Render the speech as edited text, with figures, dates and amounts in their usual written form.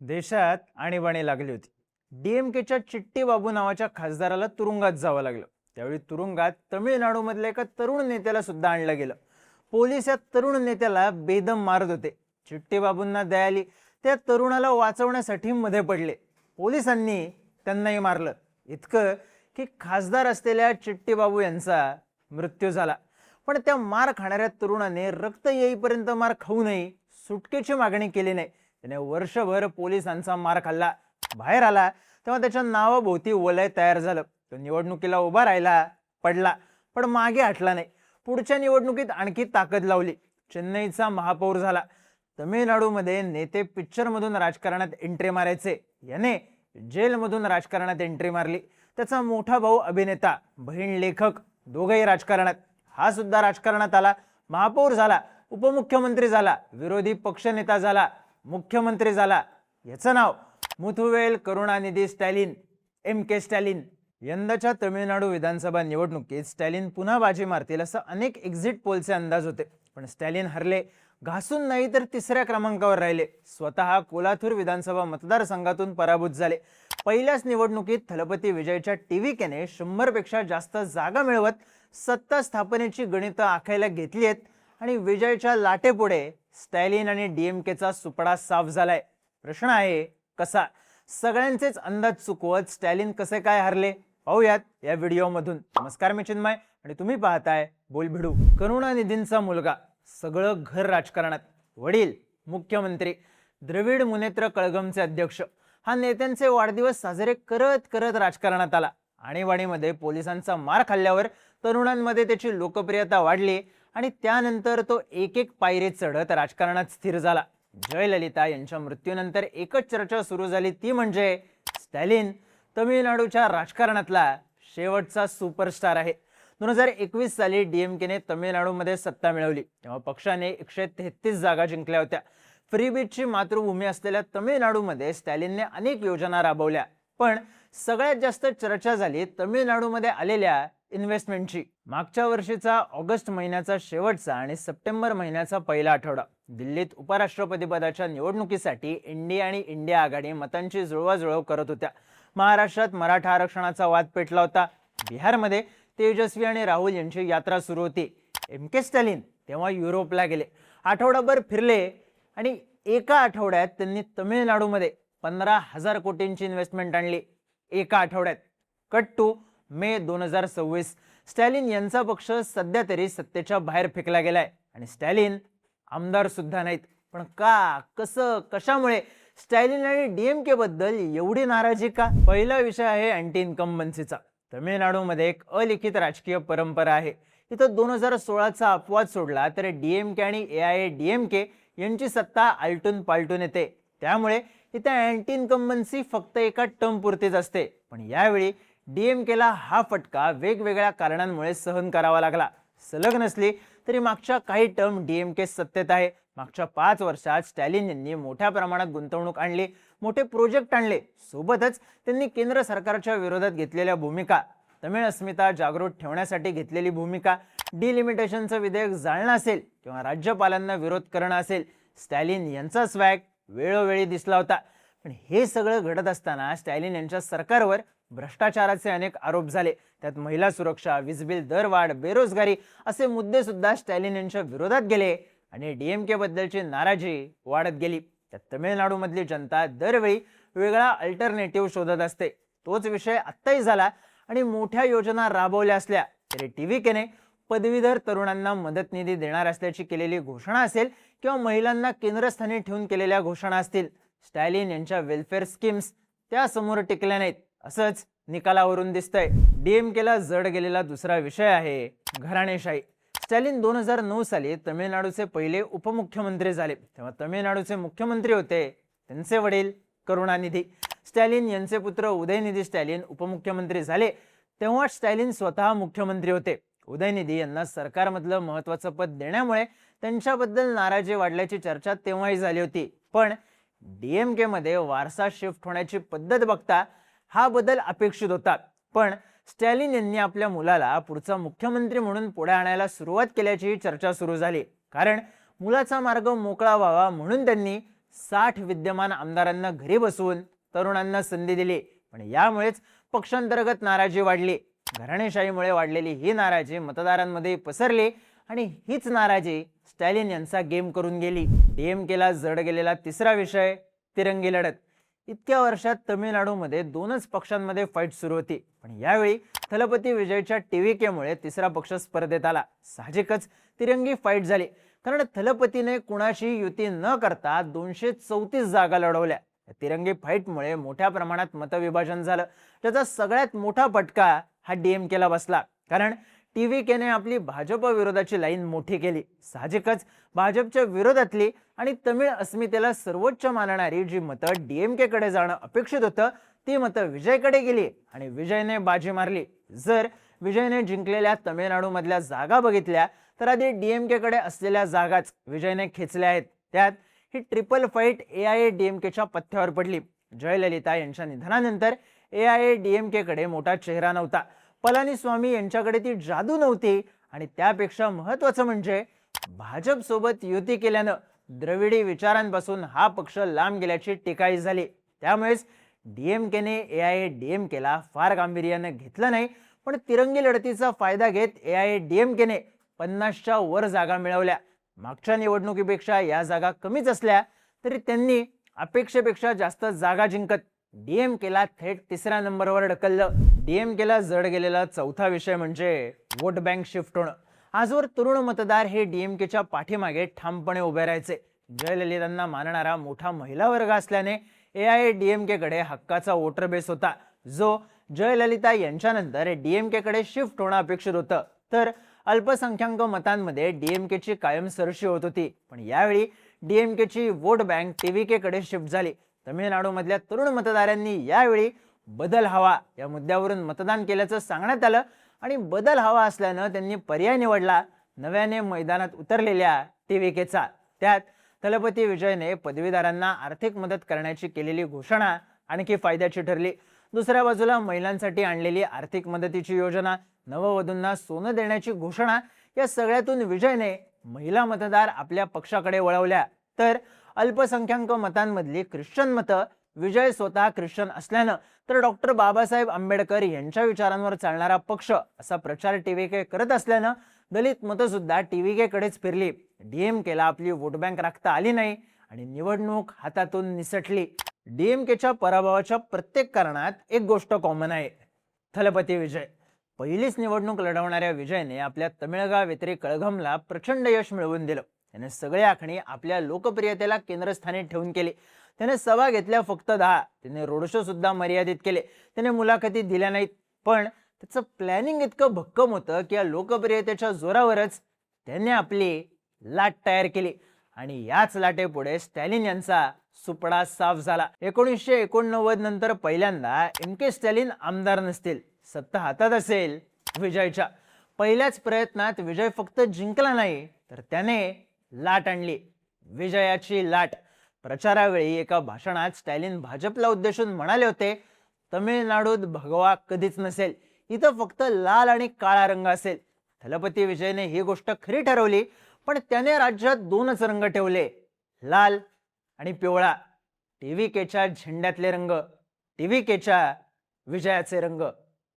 देशात आणीबाणी लागली होती. डीएमकेच्या चिट्टी बाबू नावाच्या खासदाराला तुरुंगात जावं लागलं. त्यावेळी तुरुंगात तमिळनाडूमधल्या एका तरुण नेत्याला सुद्धा आणलं गेलं. पोलीस या तरुण नेत्याला बेदम मारत होते. चिट्टी बाबूंना दया आली. त्या तरुणाला वाचवण्यासाठी मध्ये पडले. पोलिसांनी त्यांनाही मारलं. इतकं की खासदार असलेल्या चिट्टी बाबू यांचा मृत्यू झाला. पण त्या मार खाणाऱ्या तरुणाने रक्त येईपर्यंत मार खाऊनही सुटकेची मागणी केली नाही. त्याने वर्षभर पोलिसांचा मार खाल्ला. बाहेर आला तेव्हा त्याच्या नावाभोवती वलय तयार झालं. तो निवडणुकीला उभा राहिला, पडला, पण मागे हटला नाही. पुढच्या निवडणुकीत आणखी ताकद लावली. चेन्नईचा महापौर झाला. तमिळनाडूमध्ये नेते पिक्चरमधून राजकारणात एंट्री मारायचे. याने जेलमधून राजकारणात एंट्री मारली. त्याचा मोठा भाऊ अभिनेता, बहीण लेखक, दोघेही राजकारणात. हा सुद्धा राजकारणात आला. महापौर झाला, उपमुख्यमंत्री झाला, विरोधी पक्षनेता झाला, मुख्यमंत्री झाला. याचं नाव मुथुवेल करुणानिधी स्टॅलिन, के स्टॅलिन. यंदाच्या तमिळनाडू विधानसभा निवडणुकीत स्टॅलिन पुन्हा बाजी मारतील असं अनेक एक्झिट पोलचे अंदाज होते. पण स्टॅलिन हरले. घासून नाही तर तिसऱ्या क्रमांकावर राहिले. स्वतः कोल्हापूर विधानसभा मतदारसंघातून पराभूत झाले. पहिल्याच निवडणुकीत थलपती विजयच्या टीव्हीकेने 100 पेक्षा जास्त जागा मिळवत सत्ता स्थापनेची गणितं आखायला घेतली आहेत. आणि विजयच्या लाटेपुढे स्टॅलिन आणि डीएमकेचा सुपडा साफ झालाय. प्रश्न आहे कसा? सगळ्यांचेच अंदाज चुकवत स्टॅलिन कसे काय हरले, पाहूयात या व्हिडिओमधून. नमस्कार, मी चिन्मय आणि तुम्ही पाहताय बोलभिडू. करुणानिधींचा मुलगा, सगळं घर राजकारणात. वडील मुख्यमंत्री, द्रविड मुनेत्र कळगमचे अध्यक्ष. हा नेत्यांचे वाढदिवस साजरे करत करत राजकारणात आला. आणीबाणीमध्ये पोलिसांचा मार खाल्ल्यावर तरुणांमध्ये त्याची लोकप्रियता वाढली आणि त्यानंतर तो एक एक पायरी चढत राजकारणात स्थिर झाला. जयललिता यांच्या मृत्यूनंतर एकच चर्चा सुरू झाली, ती म्हणजे स्टॅलिन तमिळनाडूच्या राजकारणातला शेवटचा सुपरस्टार आहे. 2021 साली डीएमकेने तमिळनाडूमध्ये सत्ता मिळवली. तेव्हा पक्षाने 133 जागा जिंकल्या होत्या. फ्रीबीजची मातृभूमी असलेल्या तमिळनाडूमध्ये स्टॅलिनने अनेक योजना राबवल्या. पण सगळ्यात जास्त चर्चा झाली तमिळनाडूमध्ये आलेल्या इन्व्हेस्टमेंटची. मागच्या वर्षीचा ऑगस्ट महिन्याचा शेवटचा आणि सप्टेंबर महिन्याचा पहिला आठवडा दिल्लीत उपराष्ट्रपती पदाच्या निवडणुकीसाठी इंडिया आणि इंडिया आघाडी मतांची जुळवाजुळव करत होत्या. महाराष्ट्रात मराठा आरक्षणाचा वाद पेटला होता. बिहारमध्ये तेजस्वी आणि राहुल यांची यात्रा सुरू होती. के स्टॅलिन तेव्हा युरोपला गेले. आठवडाभर फिरले आणि एका आठवड्यात त्यांनी तमिळनाडूमध्ये 15,000 कोटींची इन्व्हेस्टमेंट आणली. एका आठवड्यात. कट टू मे 2026. स्टॅलिन यांचा पक्ष सध्या तरी सत्तेच्या बाहेर फेकला गेलाय आणि स्टॅलिन आमदार सुद्धा नाहीत. पण का, कसं, कशामुळे स्टॅलिन आणि डीएमके बद्दल एवढी नाराजी का? पहिला विषय आहे अँटी इन्कम्बन्सीचा. तमिळनाडूमध्ये एक अलिखित राजकीय परंपरा आहे. इथं 2016चा अपवाद सोडला तर डीएमके आणि एआयएडीएमके यांची सत्ता आलटून पालटून येते. त्यामुळे इथे अँटी इन्कम्बन्सी फक्त एका टर्म पुरतीच असते. पण यावेळी डीएमकेला हा फटका वेगवेगळ्या कारणांमुळे सहन करावा लागला. सलग नसली तरी मागच्या काही टर्म डीएमके सत्तेत आहे. मागच्या 5 वर्षात स्टॅलिन यांनी मोठ्या प्रमाणात गुंतवणूक आणली, मोठे प्रोजेक्ट आणले. सोबतच त्यांनी केंद्र सरकारच्या विरोधात घेतलेल्या भूमिका, तमिळ अस्मिता जागृत ठेवण्यासाठी घेतलेली भूमिका, डिलिमिटेशनचं विधेयक जाळणं असेल किंवा राज्यपालांना विरोध करणं असेल, स्टॅलिन यांचा स्वॅग वेळोवेळी दिसला होता. पण हे सगळं घडत असताना स्टॅलिन यांच्या सरकारवर भ्रष्टाचाराचे अनेक आरोप झाले. त्यात महिला सुरक्षा, वीजबिल दरवाढ, बेरोजगारी असे मुद्दे सुद्धा स्टॅलिन यांच्या विरोधात गेले आणि डीएमके बद्दलची नाराजी वाढत गेली. त्यात तमिळनाडूमधली जनता दरवेळी वेगळा अल्टरनेटिव्ह शोधत असते. तोच विषय आत्ताही झाला आणि मोठ्या योजना राबवल्या असल्या तरी टीव्हीकेने पदवीधर तरुणांना मदत निधी देणार असल्याची केलेली घोषणा असेल किंवा महिलांना केंद्रस्थानी ठेवून केलेल्या घोषणा असतील, स्टॅलिन यांच्या वेलफेअर स्कीम्स त्या समोर टिकल्या नाहीत असंच निकालावरून दिसतंय. डीएमकेला जड गेलेला दुसरा विषय आहे घराणेशाही. स्टॅलिन 2009 साली तमिळनाडूचे पहिले उपमुख्यमंत्री झाले. तेव्हा तमिळनाडूचे मुख्यमंत्री होते त्यांचे वडील करुणानिधी. स्टॅलिन यांचे पुत्र उदयनिधी स्टॅलिन उपमुख्यमंत्री झाले तेव्हा स्टॅलिन स्वतः मुख्यमंत्री होते. उदयनिधी यांना सरकारमधलं महत्त्वाचं पद देण्यामुळे त्यांच्याबद्दल नाराजी वाढल्याची चर्चा तेव्हाही झाली होती. पण डीएमके मध्ये वारसा शिफ्ट होण्याची पद्धत बघता हा बदल अपेक्षित होता. पण स्टॅलिन यांनी आपल्या मुलाला पुढचा मुख्यमंत्री म्हणून पुढे आणायला सुरुवात केल्याची चर्चा सुरू झाली. कारण मुलाचा मार्ग मोकळा व्हावा म्हणून त्यांनी 60 विद्यमान आमदारांना घरी बसवून तरुणांना संधी दिली, पण यामुळेच पक्षांतर्गत नाराजी वाढली. घराणेशाहीमुळे वाढलेली ही नाराजी मतदारांमध्ये पसरली आणि हीच नाराजी स्टॅलिन यांचा गेम करून गेली. डीएमकेला जड गेलेला तिसरा विषय तिरंगी लढत. इतक्या वर्षात तमिळनाडूमध्ये दोनच पक्षांमध्ये फाईट सुरू होती, पण यावेळी थलपती विजयच्या टीव्हीकेमुळे तिसरा पक्ष स्पर्धेत आला. साहजिकच तिरंगी फाईट झाली, कारण थलपतीने कुणाशी युती न करता 234 जागा लढवल्या. तिरंगी फाईटमुळे मोठ्या प्रमाणात मतविभाजन झालं, त्याचा सगळ्यात मोठा फटका हा डीएमकेला बसला. कारण टीव्हीकेने आपली भाजप विरोधाची लाईन मोठी केली. साहजिकच भाजपच्या विरोधातली आणि तमिळ अस्मितेला सर्वोच्च मानणारी जी मतं डीएमके कडे जाणं अपेक्षित होतं, ती मतं विजयकडे गेली आणि विजयने बाजी मारली. जर विजयने जिंकलेल्या तमिळनाडूमधल्या जागा बघितल्या तर आधी डीएमके कडे असलेल्या जागाच विजयने खेचल्या आहेत. त्यात ही ट्रिपल फाईट एआयएडीएमकेच्या पथ्यावर पडली. जयललिता यांच्या निधनानंतर एआयएडीएमके कडे मोठा चेहरा नव्हता. पलानीस्वामी यांच्याकडे ती जादू नव्हती आणि त्यापेक्षा महत्त्वाचं म्हणजे भाजप सोबत युती केल्यानं द्रविडी विचारांपासून हा पक्ष लांब गेल्याची टीकाही झाली. त्यामुळेच डीएमकेने एआयएडीएमकेला फार गांभीर्याने घेतलं नाही, पण तिरंगी लढतीचा फायदा घेत एआयएडीएमकेने 50च्या वर जागा मिळवल्या. मागच्या निवडणुकीपेक्षा या जागा कमीच असल्या तरी त्यांनी अपेक्षेपेक्षा जास्त जागा जिंकत डीएमकेला थेट तिसऱ्या नंबरवर ढकललं. डीएमकेला जड गेलेला चौथा विषय म्हणजे वोट बँक शिफ्ट होणं. आजवर तरुण मतदार हे डीएमकेच्या पाठीमागे ठामपणे उभे राहायचे. जयललितांना मानणारा मोठा महिला वर्ग असल्याने एआयएडीएमके कडे हक्काचा वोटर बेस होता, जो जयललिता यांच्यानंतर डीएमके कडे शिफ्ट होणं अपेक्षित होतं. तर अल्पसंख्याक मतांमध्ये डीएमकेची कायम सरशी होत होती. पण यावेळी डीएमकेची वोट बँक टीव्हीके कडे शिफ्ट झाली. तमिळनाडूमधल्या तरुण मतदारांनी यावेळी बदल हवा या मुद्द्यावरून मतदान केल्याचं सांगण्यात आलं आणि बदल हवा असल्यानं त्यांनी पर्याय निवडला नव्याने मैदानात उतरलेल्या टीव्हीकेचा. त्यात थलपती विजयने पदवीधरांना आर्थिक मदत करण्याची केलेली घोषणा आणखी फायद्याची ठरली. दुसऱ्या बाजूला महिलांसाठी आणलेली आर्थिक मदतीची योजना, नववधूंना सोनं देण्याची घोषणा, या सगळ्यातून विजयने महिला मतदार आपल्या पक्षाकडे वळवल्या. तर अल्पसंख्याक मतांमधली ख्रिश्चन मतं, विजय स्वतः ख्रिश्चन असल्यानं तर डॉक्टर बाबासाहेब आंबेडकर यांच्या विचारांवर चालणारा पक्ष असा प्रचार टीव्हीके करत असल्यानं दलित मतं सुद्धा टीव्हीके कडेच फिरली. डीएमकेला आपली वोट बँक राखता आली नाही आणि निवडणूक हातातून निसटली. डीएमकेच्या पराभवाच्या प्रत्येक कारणात एक गोष्ट कॉमन आहे, थलपती विजय. पहिलीच निवडणूक लढवणाऱ्या विजयने आपल्या तमिळगा व्यतिरिक्त कळघमला प्रचंड यश मिळवून दिलं. त्याने सगळे आखणी आपल्या लोकप्रियतेला केंद्रस्थानी ठेवून केली. त्याने सभा घेतल्या फक्त 10. त्याने रोड शो सुद्धा मर्यादित केले. त्याने मुलाखती दिल्या नाहीत. पण त्याचं प्लॅनिंग इतकं भक्कम होतं की या लोकप्रियतेच्या जोरावरच त्याने आपली लाट तयार केली आणि याच लाटेपुढे स्टॅलिन यांचा सुपडा साफ झाला. 1989 नंतर पहिल्यांदा एम.के. स्टॅलिन आमदार नसतील, सत्ता हातात असेल विजयच्या. पहिल्याच प्रयत्नात विजय फक्त जिंकला नाही तर त्याने लाट आणली, विजयाची लाट. प्रचारावेळी एका भाषणात स्टॅलिन भाजपला उद्देशून म्हणाले होते, तमिळनाडूत भगवा कधीच नसेल, इथं फक्त लाल आणि काळा रंग असेल. थलपती विजयने ही गोष्ट खरी ठरवली, पण त्याने राज्यात दोनच रंग ठेवले, लाल आणि पिवळा. टीव्हीकेच्या झेंड्यातले रंग, टीव्हीकेच्या विजयाचे रंग.